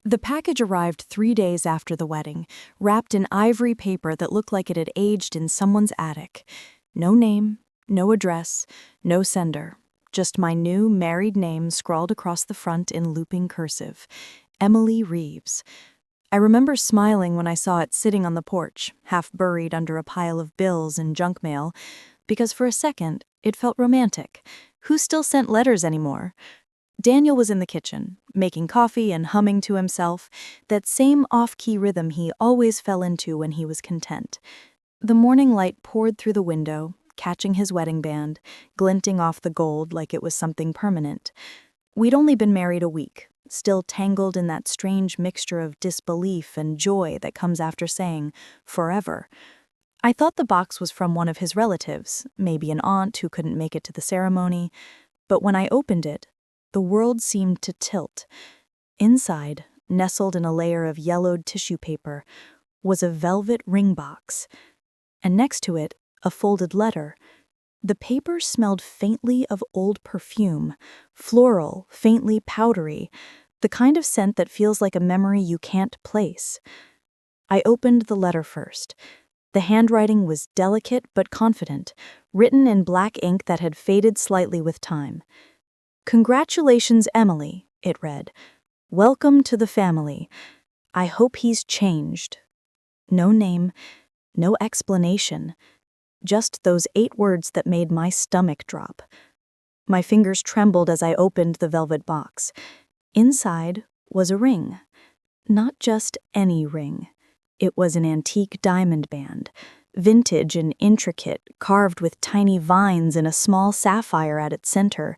The package arrived 3 days after the wedding, wrapped in ivory paper that looked like it had aged in someone's attic. No name, no address, no sender. Just my new married name scrawled across the front in looping cursive. Emily Reeves. I remember smiling when I saw it sitting on the porch, half buried under a pile of bills and junk mail, because for a second, it felt romantic. Who still sent letters anymore? Daniel was in the kitchen, making coffee and humming to himself, that same off-key rhythm he always fell into when he was content. The morning light poured through the window, catching his wedding band, glinting off the gold like it was something permanent. We'd only been married a week, still tangled in that strange mixture of disbelief and joy that comes after saying, forever. I thought the box was from one of his relatives, maybe an aunt who couldn't make it to the ceremony, but when I opened it, the world seemed to tilt. Inside, nestled in a layer of yellowed tissue paper, was a velvet ring box, and next to it, a folded letter. The paper smelled faintly of old perfume, floral, faintly powdery, the kind of scent that feels like a memory you can't place. I opened the letter first. The handwriting was delicate but confident, written in black ink that had faded slightly with time. "Congratulations, Emily," it read. "Welcome to the family. I hope he's changed." No name, no explanation, just those 8 words that made my stomach drop. My fingers trembled as I opened the velvet box. Inside was a ring. Not just any ring. It was an antique diamond band, vintage and intricate, carved with tiny vines and a small sapphire at its center.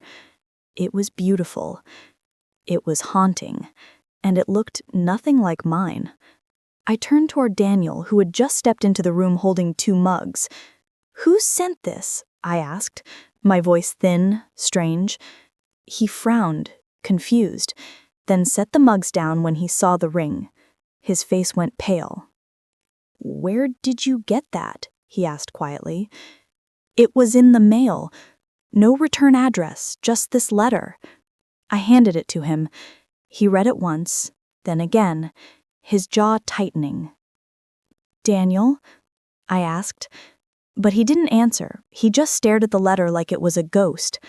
It was beautiful. It was haunting, and it looked nothing like mine. I turned toward Daniel, who had just stepped into the room holding 2 mugs. "Who sent this?" I asked, my voice thin, strange. He frowned, confused, then set the mugs down when he saw the ring. His face went pale. "Where did you get that?" he asked quietly. "It was in the mail. No return address, just this letter." I handed it to him. He read it once, then again, his jaw tightening. "Daniel?" I asked. But he didn't answer. He just stared at the letter like it was a ghost.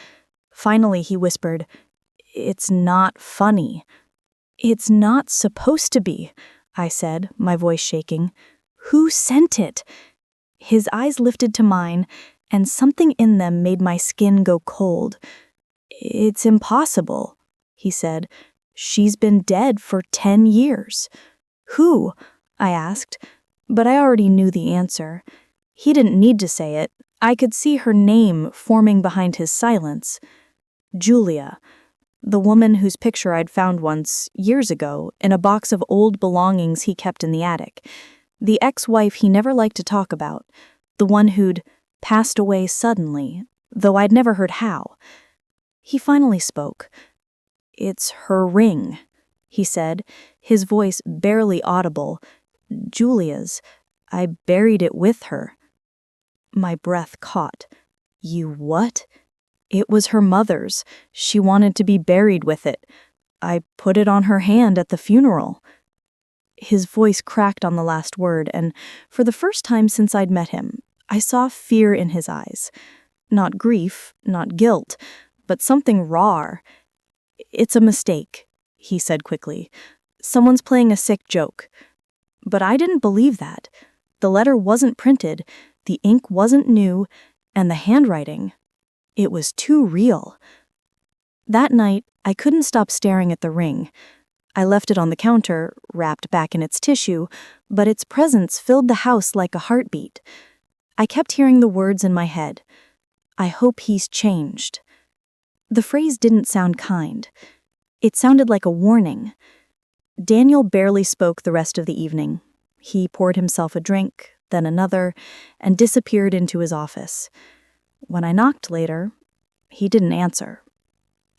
Finally, he whispered, "It's not funny." "It's not supposed to be," I said, my voice shaking. "Who sent it?" His eyes lifted to mine, and something in them made my skin go cold. "It's impossible," he said. "She's been dead for 10 years. "Who?" I asked, but I already knew the answer. He didn't need to say it. I could see her name forming behind his silence. Julia, the woman whose picture I'd found once, years ago, in a box of old belongings he kept in the attic. The ex-wife he never liked to talk about, the one who'd passed away suddenly, though I'd never heard how. He finally spoke. "It's her ring," he said, his voice barely audible. "Julia's. I buried it with her." My breath caught. "You what?" "It was her mother's. She wanted to be buried with it. I put it on her hand at the funeral." His voice cracked on the last word, and for the first time since I'd met him, I saw fear in his eyes. Not grief, not guilt, but something raw. "It's a mistake," he said quickly. "Someone's playing a sick joke." But I didn't believe that. The letter wasn't printed, the ink wasn't new, and the handwriting, it was too real. That night, I couldn't stop staring at the ring. I left it on the counter, wrapped back in its tissue, but its presence filled the house like a heartbeat. I kept hearing the words in my head. "I hope he's changed." The phrase didn't sound kind. It sounded like a warning. Daniel barely spoke the rest of the evening. He poured himself a drink, then another, and disappeared into his office. When I knocked later, he didn't answer.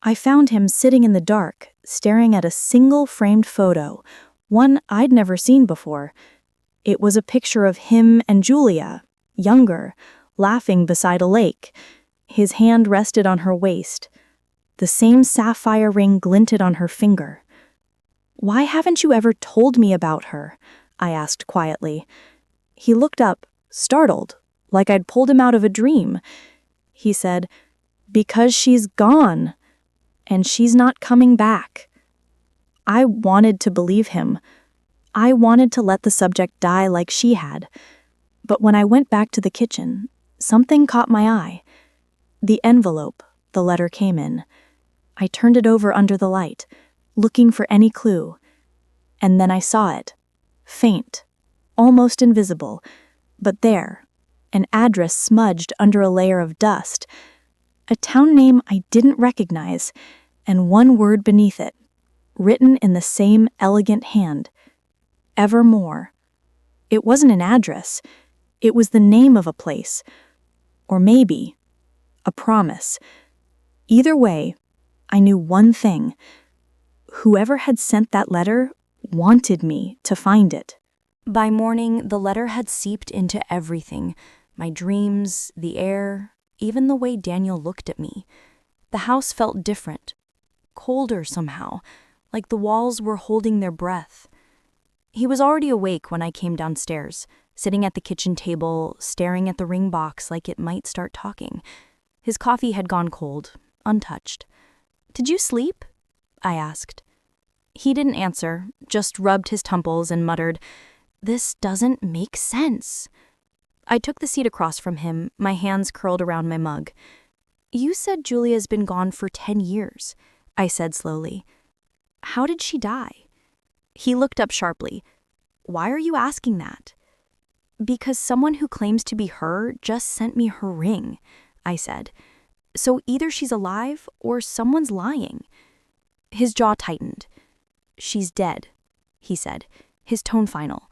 I found him sitting in the dark, staring at a single framed photo, one I'd never seen before. It was a picture of him and Julia, younger, laughing beside a lake. His hand rested on her waist. The same sapphire ring glinted on her finger. "Why haven't you ever told me about her?" I asked quietly. He looked up, startled, like I'd pulled him out of a dream. He said, "Because she's gone, and she's not coming back." I wanted to believe him. I wanted to let the subject die like she had. But when I went back to the kitchen, something caught my eye. The envelope the letter came in. I turned it over under the light, looking for any clue. And then I saw it. Faint, almost invisible, but there, an address smudged under a layer of dust, a town name I didn't recognize, and one word beneath it, written in the same elegant hand, Evermore. It wasn't an address, it was the name of a place, or maybe a promise. Either way, I knew one thing. Whoever had sent that letter wanted me to find it. By morning, the letter had seeped into everything, my dreams, the air, even the way Daniel looked at me. The house felt different, colder somehow, like the walls were holding their breath. He was already awake when I came downstairs, sitting at the kitchen table, staring at the ring box like it might start talking. His coffee had gone cold, untouched. "Did you sleep?" I asked. He didn't answer, just rubbed his temples and muttered, "This doesn't make sense." I took the seat across from him, my hands curled around my mug. "You said Julia's been gone for 10 years, I said slowly. "How did she die?" He looked up sharply. "Why are you asking that?" "Because someone who claims to be her just sent me her ring," I said. "So either she's alive or someone's lying." His jaw tightened. "She's dead," he said, his tone final.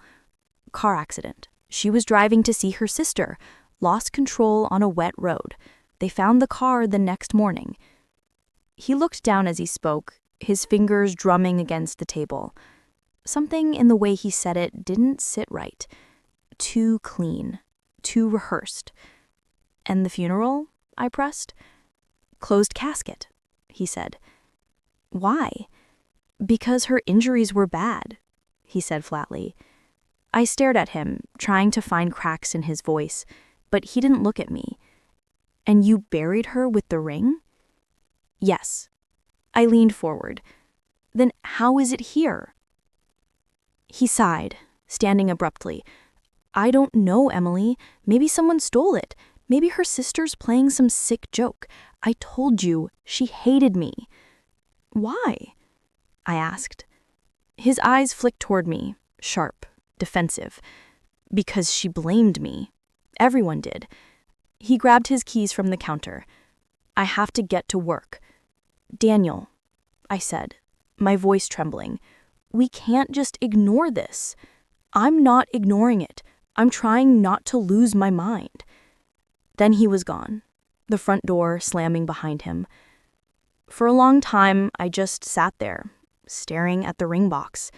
"Car accident. She was driving to see her sister, lost control on a wet road. They found the car the next morning." He looked down as he spoke, his fingers drumming against the table. Something in the way he said it didn't sit right. Too clean, too rehearsed. "And the funeral?" I pressed. "Closed casket," he said. "Why?" "Because her injuries were bad," he said flatly. I stared at him, trying to find cracks in his voice, but he didn't look at me. "And you buried her with the ring?" "Yes." I leaned forward. "Then how is it here?" He sighed, standing abruptly. "I don't know, Emily. Maybe someone stole it. Maybe her sister's playing some sick joke. I told you, she hated me." "Why?" I asked. His eyes flicked toward me, sharp, defensive. "Because she blamed me. Everyone did." He grabbed his keys from the counter. "I have to get to work." "Daniel," I said, my voice trembling, "we can't just ignore this." "I'm not ignoring it. I'm trying not to lose my mind." Then he was gone, the front door slamming behind him. For a long time, I just sat there, staring at the ring box.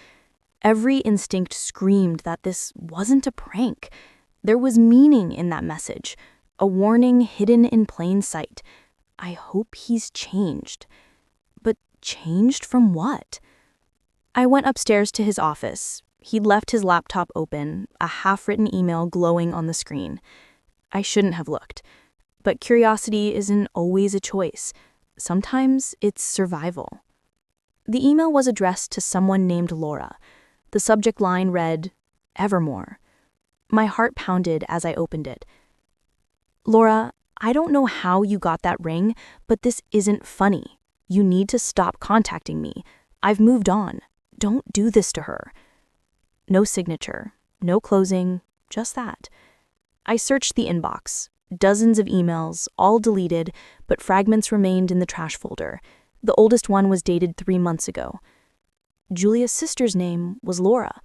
Every instinct screamed that this wasn't a prank. There was meaning in that message, a warning hidden in plain sight. I hope he's changed. But changed from what? I went upstairs to his office. He'd left his laptop open, a half-written email glowing on the screen. I shouldn't have looked. But curiosity isn't always a choice. Sometimes it's survival. The email was addressed to someone named Laura. The subject line read, "Evermore." My heart pounded as I opened it. "Laura, I don't know how you got that ring, but this isn't funny. You need to stop contacting me. I've moved on. Don't do this to her." No signature, no closing, just that. I searched the inbox. Dozens of emails, all deleted, but fragments remained in the trash folder. The oldest one was dated 3 months ago. Julia's sister's name was Laura.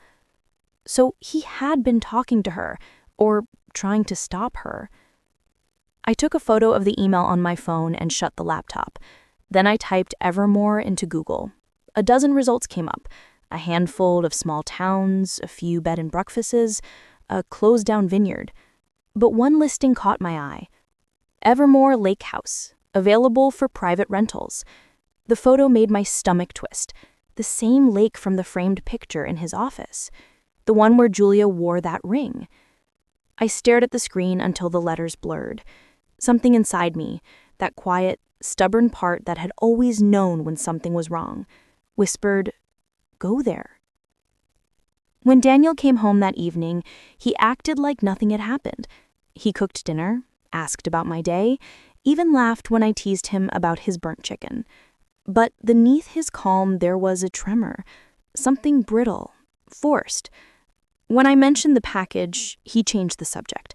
So he had been talking to her, or trying to stop her. I took a photo of the email on my phone and shut the laptop. Then I typed Evermore into Google. A dozen results came up. A handful of small towns, a few bed and breakfasts, a closed-down vineyard. But one listing caught my eye. Evermore Lake House, available for private rentals. The photo made my stomach twist. The same lake from the framed picture in his office. The one where Julia wore that ring. I stared at the screen until the letters blurred. Something inside me, that quiet, stubborn part that had always known when something was wrong, whispered, "Go there." When Daniel came home that evening, he acted like nothing had happened. He cooked dinner, asked about my day, even laughed when I teased him about his burnt chicken. But beneath his calm there was a tremor, something brittle, forced. When I mentioned the package, he changed the subject.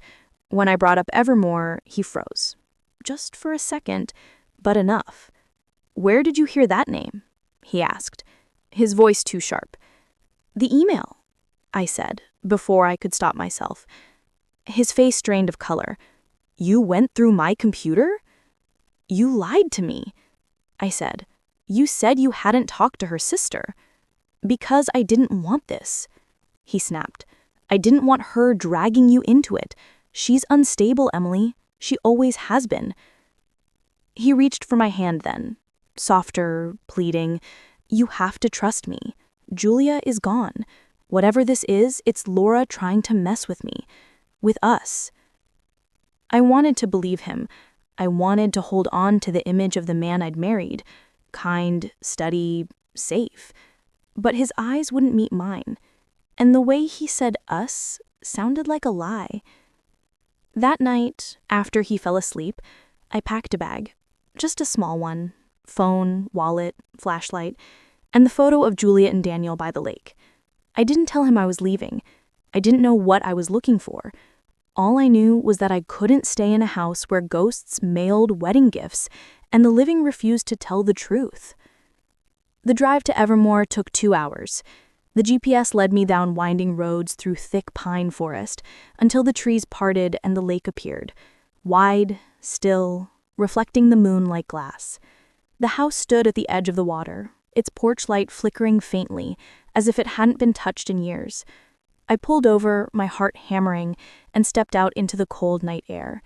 When I brought up Evermore, he froze. Just for a second, but enough. "Where did you hear that name?" he asked, his voice too sharp. "The email," I said, before I could stop myself. His face drained of color. "You went through my computer?" "You lied to me," I said. "You said you hadn't talked to her sister." "Because I didn't want this," he snapped. "I didn't want her dragging you into it. She's unstable, Emily. She always has been." He reached for my hand then, softer, pleading. "You have to trust me. Julia is gone. Whatever this is, it's Laura trying to mess with me. With us." I wanted to believe him. I wanted to hold on to the image of the man I'd married. Kind, steady, safe. But his eyes wouldn't meet mine. And the way he said us sounded like a lie. That night, after he fell asleep, I packed a bag. Just a small one. Phone, wallet, flashlight, and the photo of Julia and Daniel by the lake. I didn't tell him I was leaving. I didn't know what I was looking for. All I knew was that I couldn't stay in a house where ghosts mailed wedding gifts and the living refused to tell the truth. The drive to Evermore took 2 hours. The GPS led me down winding roads through thick pine forest until the trees parted and the lake appeared, wide, still, reflecting the moon like glass. The house stood at the edge of the water, its porch light flickering faintly, as if it hadn't been touched in years. I pulled over, my heart hammering, and stepped out into the cold night air.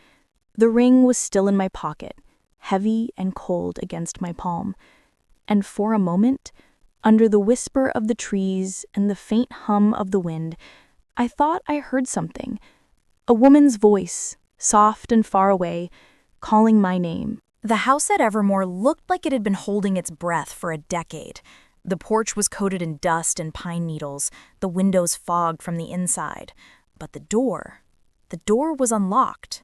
The ring was still in my pocket, heavy and cold against my palm. And for a moment, under the whisper of the trees and the faint hum of the wind, I thought I heard something. A woman's voice, soft and far away, calling my name. The house at Evermore looked like it had been holding its breath for a decade. The porch was coated in dust and pine needles, the windows fogged from the inside. But the door was unlocked.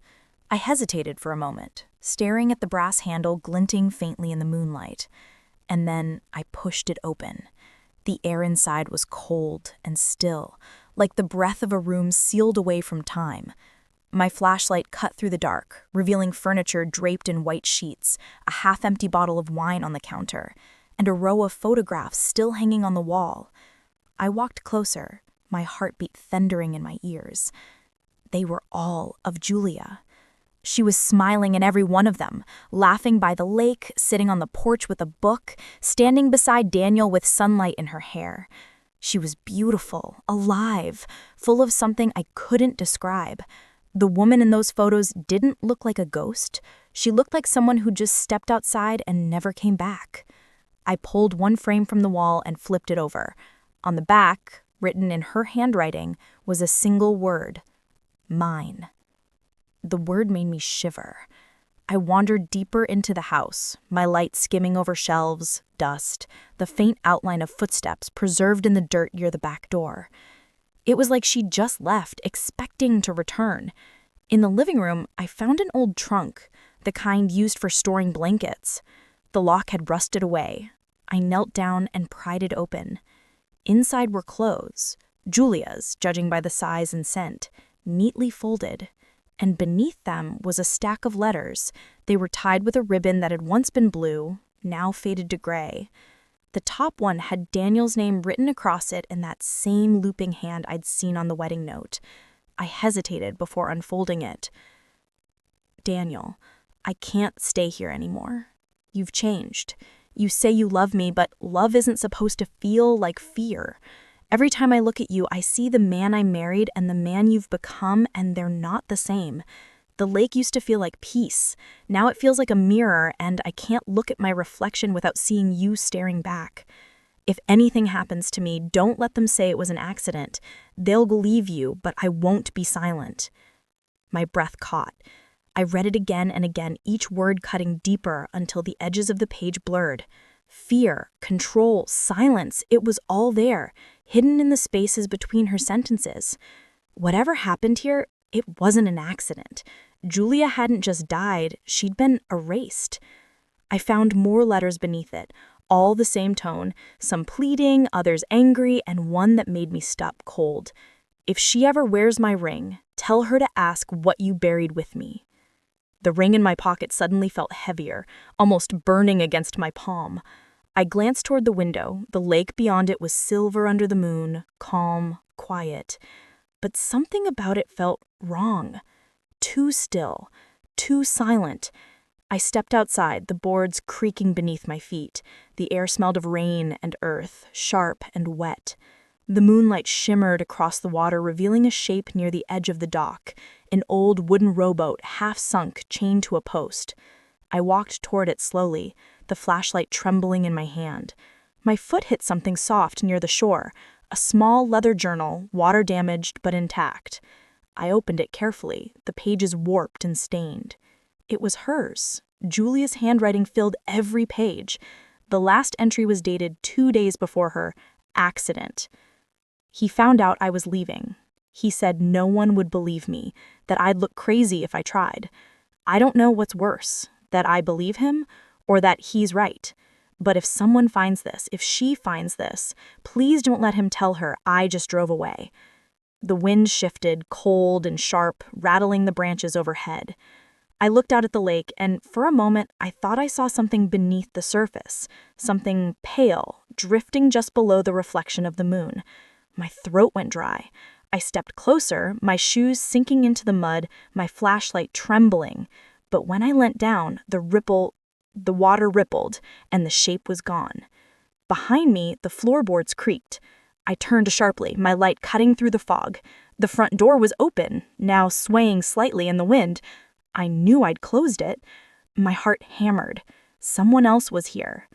I hesitated for a moment, staring at the brass handle glinting faintly in the moonlight. And then I pushed it open. The air inside was cold and still, like the breath of a room sealed away from time. My flashlight cut through the dark, revealing furniture draped in white sheets, a half-empty bottle of wine on the counter, and a row of photographs still hanging on the wall. I walked closer, my heartbeat thundering in my ears. They were all of Julia. She was smiling in every one of them, laughing by the lake, sitting on the porch with a book, standing beside Daniel with sunlight in her hair. She was beautiful, alive, full of something I couldn't describe. The woman in those photos didn't look like a ghost. She looked like someone who just stepped outside and never came back. I pulled one frame from the wall and flipped it over. On the back, written in her handwriting, was a single word: mine. The word made me shiver. I wandered deeper into the house, my light skimming over shelves, dust, the faint outline of footsteps preserved in the dirt near the back door. It was like she'd just left, expecting to return. In the living room, I found an old trunk, the kind used for storing blankets. The lock had rusted away. I knelt down and pried it open. Inside were clothes, Julia's, judging by the size and scent, neatly folded. And beneath them was a stack of letters. They were tied with a ribbon that had once been blue, now faded to gray. The top one had Daniel's name written across it in that same looping hand I'd seen on the wedding note. I hesitated before unfolding it. "Daniel, I can't stay here anymore. You've changed. You say you love me, but love isn't supposed to feel like fear. Every time I look at you, I see the man I married and the man you've become, and they're not the same. The lake used to feel like peace. Now it feels like a mirror, and I can't look at my reflection without seeing you staring back. If anything happens to me, don't let them say it was an accident. They'll believe you, but I won't be silent." My breath caught. I read it again and again, each word cutting deeper until the edges of the page blurred. Fear, control, silence, it was all there, hidden in the spaces between her sentences. Whatever happened here, it wasn't an accident. Julia hadn't just died, she'd been erased. I found more letters beneath it, all the same tone, some pleading, others angry, and one that made me stop cold. "If she ever wears my ring, tell her to ask what you buried with me." The ring in my pocket suddenly felt heavier, almost burning against my palm. I glanced toward the window. The lake beyond it was silver under the moon, calm, quiet. But something about it felt wrong. Too still, too silent. I stepped outside, the boards creaking beneath my feet. The air smelled of rain and earth, sharp and wet. The moonlight shimmered across the water, revealing a shape near the edge of the dock, an old wooden rowboat half sunk, chained to a post. I walked toward it slowly, the flashlight trembling in my hand. My foot hit something soft near the shore, a small leather journal, water-damaged but intact. I opened it carefully, the pages warped and stained. It was hers. Julia's handwriting filled every page. The last entry was dated 2 days before her accident. He found out I was leaving. He said no one would believe me, that I'd look crazy if I tried. I don't know what's worse, that I believe him or that he's right. But if someone finds this, if she finds this, please don't let him tell her I just drove away. The wind shifted, cold and sharp, rattling the branches overhead. I looked out at the lake, and for a moment I thought I saw something beneath the surface, something pale, drifting just below the reflection of the moon. My throat went dry. I stepped closer, my shoes sinking into the mud, my flashlight trembling. But when I leant down, the water rippled, and the shape was gone. Behind me, the floorboards creaked. I turned sharply, my light cutting through the fog. The front door was open, now swaying slightly in the wind. I knew I'd closed it. My heart hammered. Someone else was here.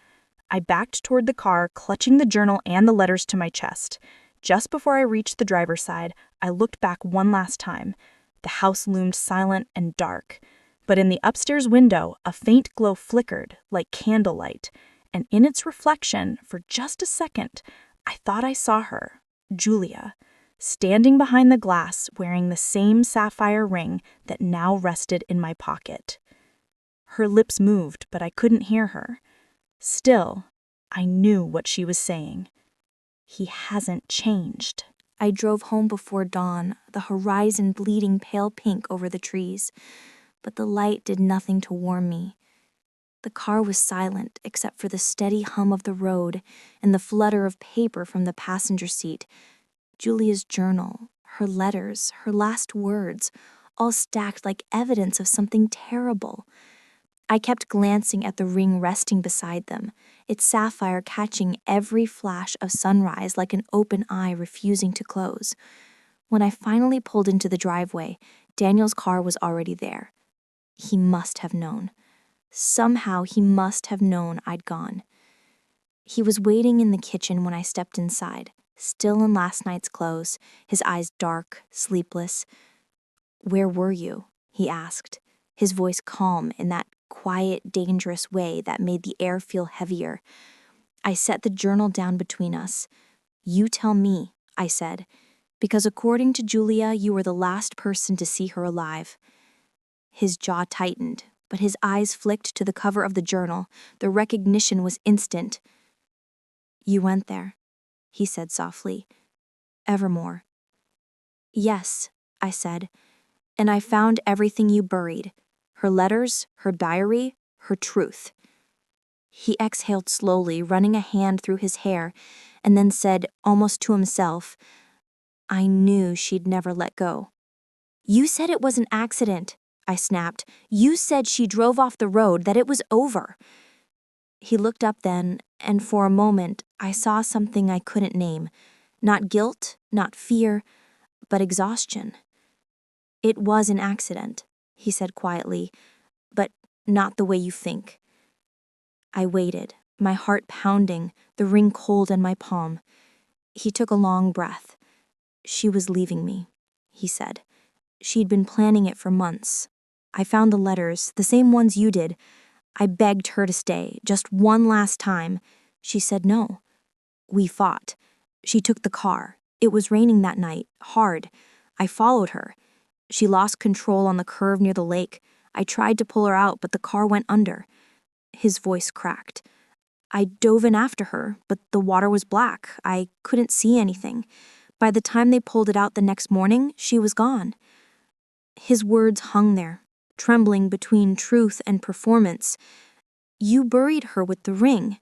I backed toward the car, clutching the journal and the letters to my chest. Just before I reached the driver's side, I looked back one last time. The house loomed silent and dark. But in the upstairs window, a faint glow flickered, like candlelight. And in its reflection, for just a second, I thought I saw her, Julia, standing behind the glass, wearing the same sapphire ring that now rested in my pocket. Her lips moved, but I couldn't hear her. Still, I knew what she was saying. He hasn't changed. I drove home before dawn, the horizon bleeding pale pink over the trees. But the light did nothing to warm me. The car was silent except for the steady hum of the road and the flutter of paper from the passenger seat. Julia's journal, her letters, her last words, all stacked like evidence of something terrible. I kept glancing at the ring resting beside them, its sapphire catching every flash of sunrise like an open eye refusing to close. When I finally pulled into the driveway, Daniel's car was already there. He must have known. Somehow he must have known I'd gone. He was waiting in the kitchen when I stepped inside, still in last night's clothes, his eyes dark, sleepless. "Where were you?" he asked, his voice calm in that quiet, dangerous way that made the air feel heavier. I set the journal down between us. "You tell me," I said, "because according to Julia, you were the last person to see her alive." His jaw tightened, but his eyes flicked to the cover of the journal. The recognition was instant. "You went there," he said softly. "Evermore." "Yes," I said, "and I found everything you buried. Her letters, her diary, her truth." He exhaled slowly, running a hand through his hair, and then said, almost to himself, "I knew she'd never let go." "You said it was an accident," I snapped. "You said she drove off the road, that it was over." He looked up then, and for a moment, I saw something I couldn't name. Not guilt, not fear, but exhaustion. "It was an accident," he said quietly, "but not the way you think." I waited, my heart pounding, the ring cold in my palm. He took a long breath. She was leaving me, he said. She'd been planning it for months. I found the letters, the same ones you did. I begged her to stay, just one last time. She said no. We fought. She took the car. It was raining that night, hard. I followed her. She lost control on the curve near the lake. I tried to pull her out, but the car went under. His voice cracked. I dove in after her, but the water was black. I couldn't see anything. By the time they pulled it out the next morning, she was gone. His words hung there, trembling between truth and performance. You buried her with the ring.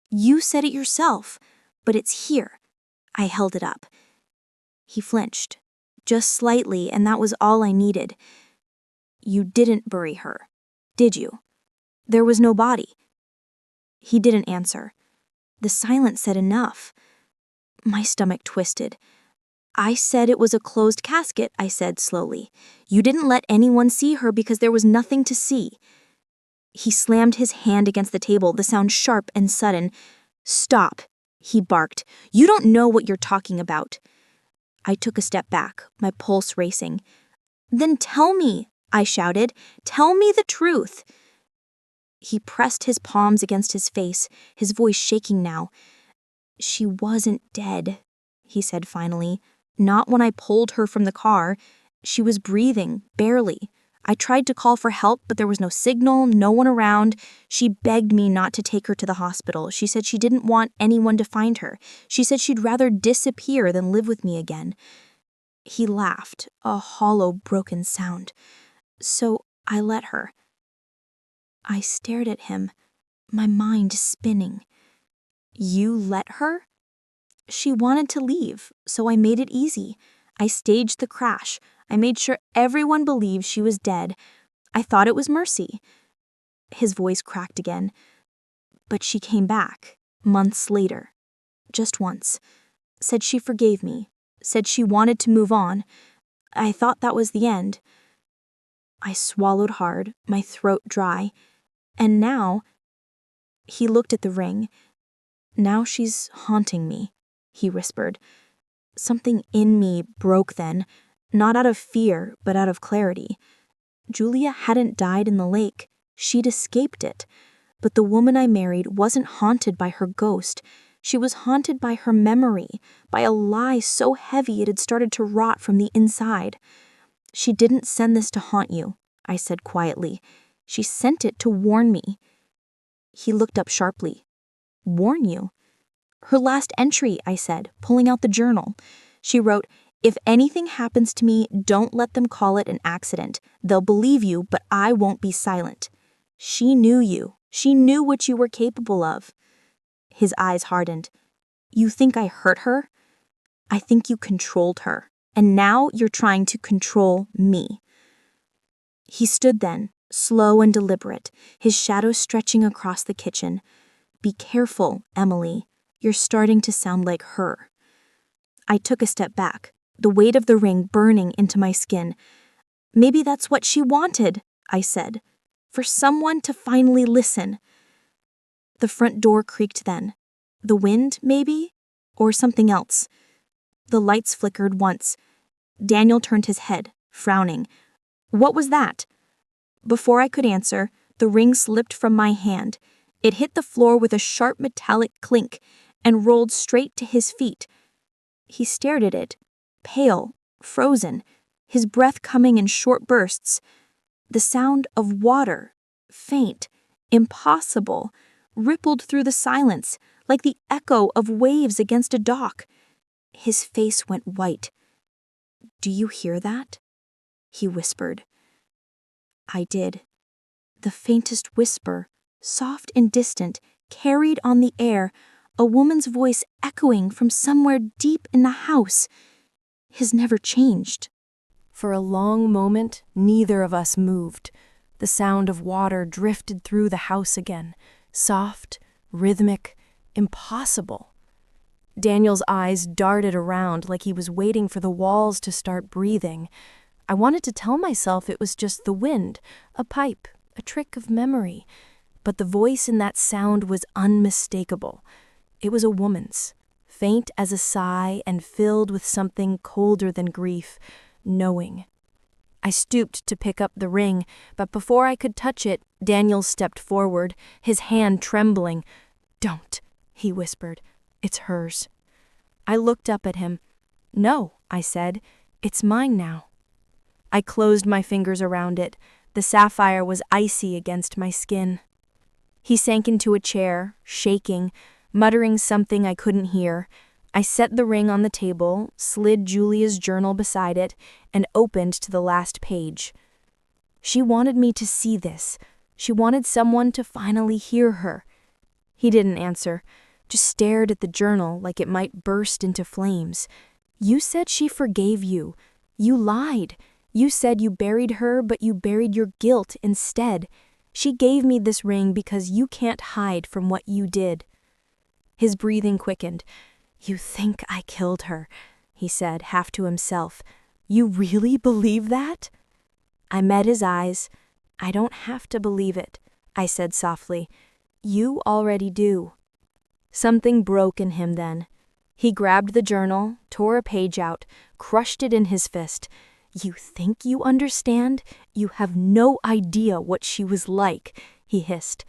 You said it yourself, but it's here. I held it up. He flinched, just slightly, and that was all I needed. You didn't bury her, did you? There was no body. He didn't answer. The silence said enough. My stomach twisted. I said it was a closed casket, I said slowly. You didn't let anyone see her because there was nothing to see. He slammed his hand against the table, the sound sharp and sudden. Stop, he barked. You don't know what you're talking about. I took a step back, my pulse racing. Then tell me, I shouted. Tell me the truth. He pressed his palms against his face, his voice shaking now. She wasn't dead, he said finally. Not when I pulled her from the car. She was breathing, barely. I tried to call for help, but there was no signal, no one around. She begged me not to take her to the hospital. She said she didn't want anyone to find her. She said she'd rather disappear than live with me again. He laughed, a hollow, broken sound. So I let her. I stared at him, my mind spinning. You let her? She wanted to leave, so I made it easy. I staged the crash. I made sure everyone believed she was dead. I thought it was mercy. His voice cracked again. But she came back, months later. Just once. Said she forgave me. Said she wanted to move on. I thought that was the end. I swallowed hard, my throat dry. And now... He looked at the ring. Now she's haunting me, he whispered. Something in me broke then, not out of fear, but out of clarity. Julia hadn't died in the lake. She'd escaped it. But the woman I married wasn't haunted by her ghost. She was haunted by her memory, by a lie so heavy it had started to rot from the inside. She didn't send this to haunt you, I said quietly. She sent it to warn me. He looked up sharply. Warn you? Her last entry, I said, pulling out the journal. She wrote, if anything happens to me, don't let them call it an accident. They'll believe you, but I won't be silent. She knew you. She knew what you were capable of. His eyes hardened. You think I hurt her? I think you controlled her. And now you're trying to control me. He stood then, slow and deliberate, his shadow stretching across the kitchen. Be careful, Emily. You're starting to sound like her. I took a step back, the weight of the ring burning into my skin. Maybe that's what she wanted, I said. For someone to finally listen. The front door creaked then. The wind, maybe? Or something else. The lights flickered once. Daniel turned his head, frowning. What was that? Before I could answer, the ring slipped from my hand. It hit the floor with a sharp metallic clink and rolled straight to his feet. He stared at it, pale, frozen, his breath coming in short bursts. The sound of water, faint, impossible, rippled through the silence like the echo of waves against a dock. His face went white. Do you hear that? He whispered. I did. The faintest whisper, soft and distant, carried on the air, a woman's voice echoing from somewhere deep in the house. His never changed. For a long moment, neither of us moved. The sound of water drifted through the house again, soft, rhythmic, impossible. Daniel's eyes darted around like he was waiting for the walls to start breathing. I wanted to tell myself it was just the wind, a pipe, a trick of memory. but the voice in that sound was unmistakable. It was a woman's, faint as a sigh and filled with something colder than grief, knowing. I stooped to pick up the ring, but before I could touch it, Daniel stepped forward, his hand trembling. "Don't," he whispered. "It's hers." I looked up at him. "No," I said. "It's mine now." I closed my fingers around it. The sapphire was icy against my skin. He sank into a chair, shaking, muttering something I couldn't hear. I set the ring on the table, slid Julia's journal beside it, and opened to the last page. She wanted me to see this. She wanted someone to finally hear her. He didn't answer, just stared at the journal like it might burst into flames. "You said she forgave you. You lied. You said you buried her, but you buried your guilt instead. She gave me this ring because you can't hide from what you did." His breathing quickened. "You think I killed her," he said, half to himself. "You really believe that?" I met his eyes. "I don't have to believe it," I said softly. "You already do." Something broke in him then. He grabbed the journal, tore a page out, crushed it in his fist. "You think you understand? You have no idea what she was like," he hissed.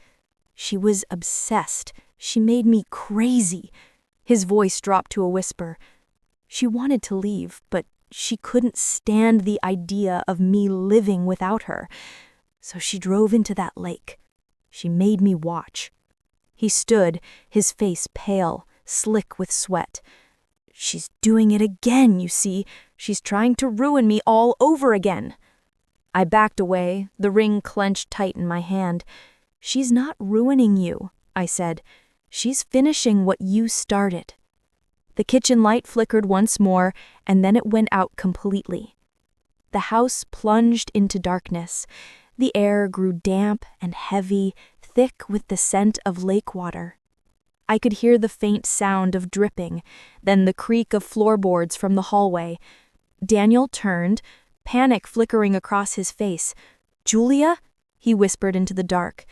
"She was obsessed. She made me crazy." His voice dropped to a whisper. "She wanted to leave, but she couldn't stand the idea of me living without her. So she drove into that lake. She made me watch." He stood, his face pale, slick with sweat. "She's doing it again, you see. She's trying to ruin me all over again." I backed away, the ring clenched tight in my hand. "She's not ruining you," I said. "She's finishing what you started." The kitchen light flickered once more, and then it went out completely. The house plunged into darkness. The air grew damp and heavy, thick with the scent of lake water. I could hear the faint sound of dripping, then the creak of floorboards from the hallway. Daniel turned, panic flickering across his face. "Julia?" he whispered into the dark.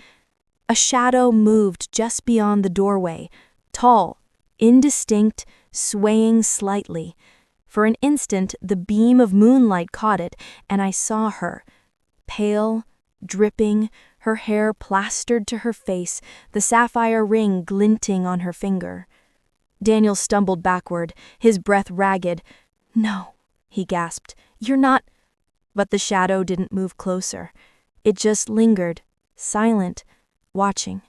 A shadow moved just beyond the doorway, tall, indistinct, swaying slightly. For an instant, the beam of moonlight caught it, and I saw her, pale, dripping, her hair plastered to her face, the sapphire ring glinting on her finger. Daniel stumbled backward, his breath ragged. "No," he gasped, "you're not—" But the shadow didn't move closer. It just lingered, silent, watching.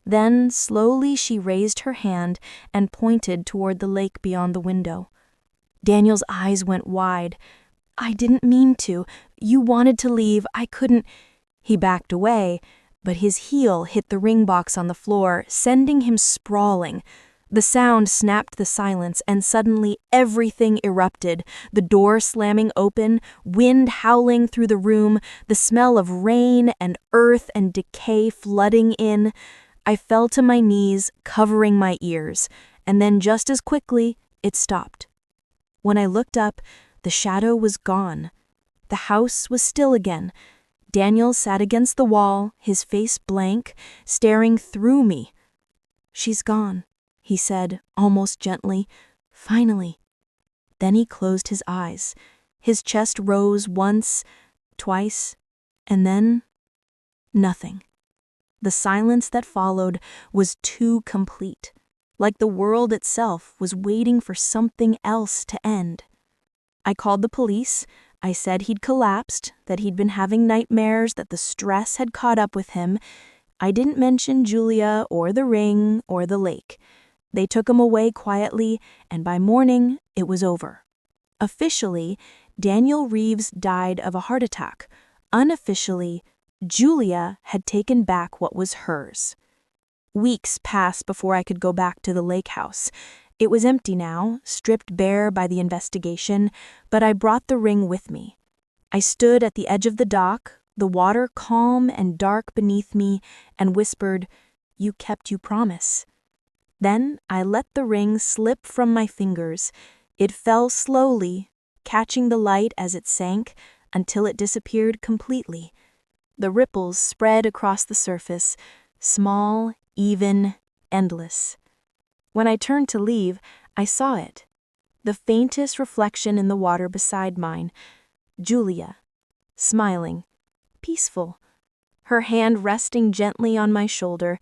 Then, slowly, she raised her hand and pointed toward the lake beyond the window. Daniel's eyes went wide. "I didn't mean to. You wanted to leave. I couldn't—" He backed away, but his heel hit the ring box on the floor, sending him sprawling. The sound snapped the silence, and suddenly everything erupted, the door slamming open, wind howling through the room, the smell of rain and earth and decay flooding in. I fell to my knees, covering my ears, and then just as quickly, it stopped. When I looked up, the shadow was gone. The house was still again. Daniel sat against the wall, his face blank, staring through me. "She's gone," he said, almost gently. "Finally." Then he closed his eyes. His chest rose once, twice, and then nothing. The silence that followed was too complete, like the world itself was waiting for something else to end. I called the police. I said he'd collapsed, that he'd been having nightmares, that the stress had caught up with him. I didn't mention Julia or the ring or the lake. They took him away quietly, and by morning, it was over. Officially, Daniel Reeves died of a heart attack. Unofficially, Julia had taken back what was hers. Weeks passed before I could go back to the lake house. It was empty now, stripped bare by the investigation, but I brought the ring with me. I stood at the edge of the dock, the water calm and dark beneath me, and whispered, "You kept your promise." Then I let the ring slip from my fingers. It fell slowly, catching the light as it sank, until it disappeared completely. The ripples spread across the surface, Small, even, endless. When I turned to leave, I saw it. The faintest reflection in the water beside mine. Julia. Smiling. Peaceful. Her hand resting gently on my shoulder,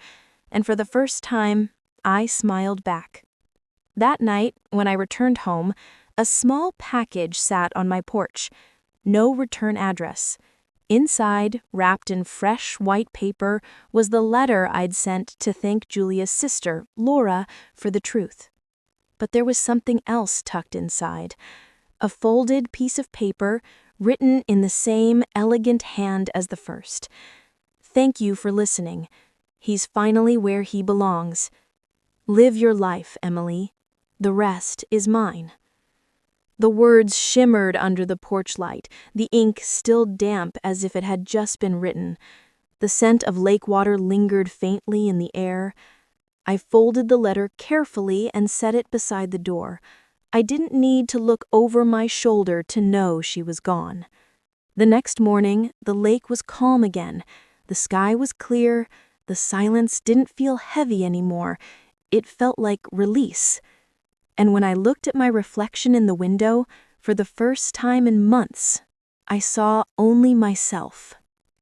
and for the first time, I smiled back. That night, when I returned home, a small package sat on my porch. No return address. Inside, wrapped in fresh white paper, was the letter I'd sent to thank Julia's sister, Laura, for the truth. But there was something else tucked inside. A folded piece of paper, written in the same elegant hand as the first. Thank you for listening. He's finally where he belongs. Live your life, Emily. The rest is mine. The words shimmered under the porch light, the ink still damp as if it had just been written. The scent of lake water lingered faintly in the air. I folded the letter carefully and set it beside the door. I didn't need to look over my shoulder to know she was gone. The next morning, the lake was calm again. The sky was clear. The silence didn't feel heavy anymore. It felt like release. And when I looked at my reflection in the window, for the first time in months, I saw only myself.